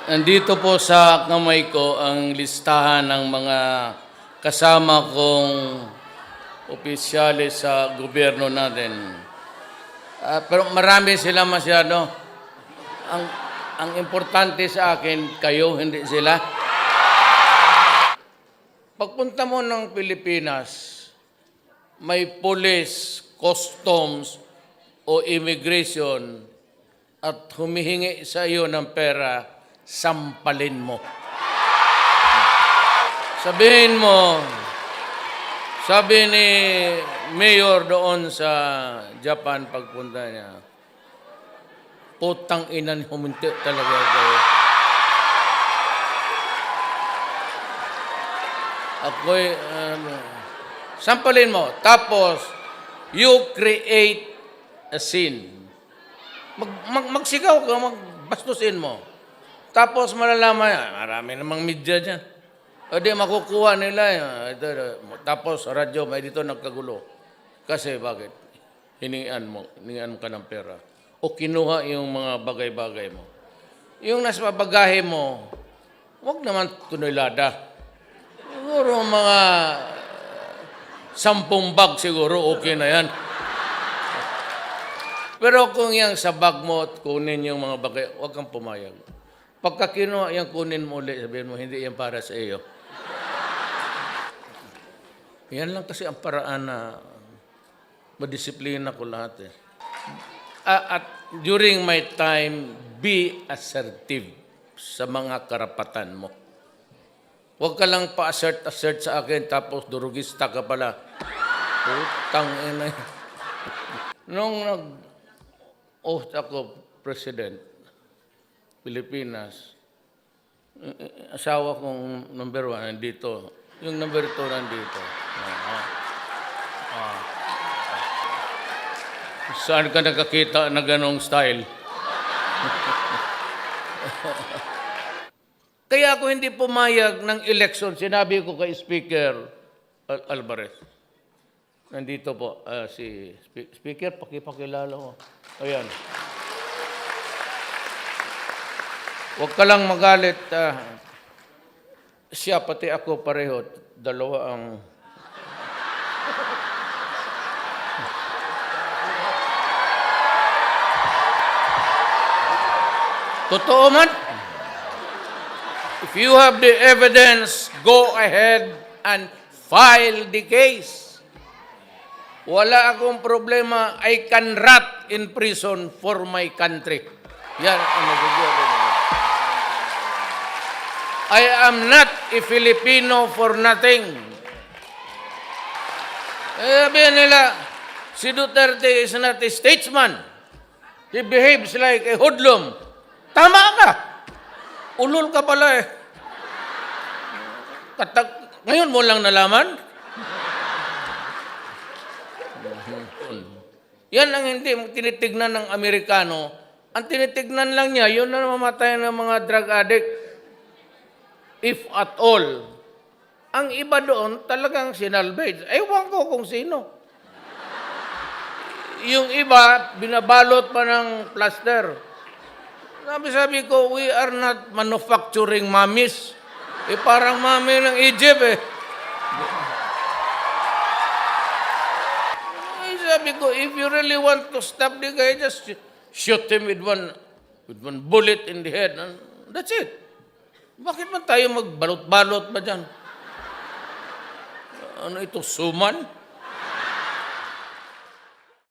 Nandito po sa kamay ko ang listahan ng mga kasama kong opisyalis sa gobyerno natin. Pero marami sila masyado. Ang, ang importante sa akin, kayo, hindi sila. Pagpunta mo ng Pilipinas, may police, customs, o immigration at humihingi sa iyo ng pera, sampalin mo. Sabihin mo, sabi ni Mayor doon sa Japan pagpunta niya, putang inan, huminti talaga kayo. Ako'y, sampalin mo. Tapos, you create a scene. Magsigaw ka, magbastusin mo. Tapos malalaman, marami namang media dyan. O di makukuha nila. Tapos radyo, may dito nagkagulo. Kasi bakit? Hiningan ka ng pera. O kinuha yung mga bagay-bagay mo. Yung nasa bagahe mo, huwag naman tunilada. Siguro mga 10 bag siguro, okay na yan. Pero kung yung sa bag mo at kunin yung mga bagay, huwag kang pumayag. Pagka kinuha yung kunin mo ulit, sabihin mo, hindi yan para sa iyo. Yan lang kasi ang paraan na madisiplina ko lahat eh. At during my time, be assertive sa mga karapatan mo. Huwag ka lang pa-assert sa akin tapos durugista ka pala. Putang ina. Nung nag-oath ako, President, Pilipinas, asawa kong number 1 nandito. Yung number 2 nandito. Saan ka nakakita na ganong style? Kaya ako hindi pumayag ng election. Sinabi ko kay Speaker Alvarez. Nandito po, si Speaker, pakipakilala ko. Ayan. Huwag ka lang magalit. Siya, pati ako pareho. Dalawa ang... Totoo man. If you have the evidence, go ahead and file the case. Wala akong problema. I can rot in prison for my country. Yan ang nagagawa. I am not a Filipino for nothing. Sabihin nila, si Duterte is not a statesman. He behaves like a hoodlum. Tama ka. Ulol ka pala eh. Ngayon mo lang nalaman? Yan ang hindi tinitignan ng Amerikano. Ang tinitignan lang niya, yun na mamatay ng mga drug addict. If at all. Ang iba doon talagang sinalvage. Ewan ko kung sino. Yung iba, binabalot pa ng plaster. Sabi ko, we are not manufacturing mummies. Parang mummy ng Egypt eh. Sabi ko, if you really want to stop the guy, just shoot him with one bullet in the head. And that's it. Bakit man tayo magbalot-balot ba dyan? Ano ito, suman?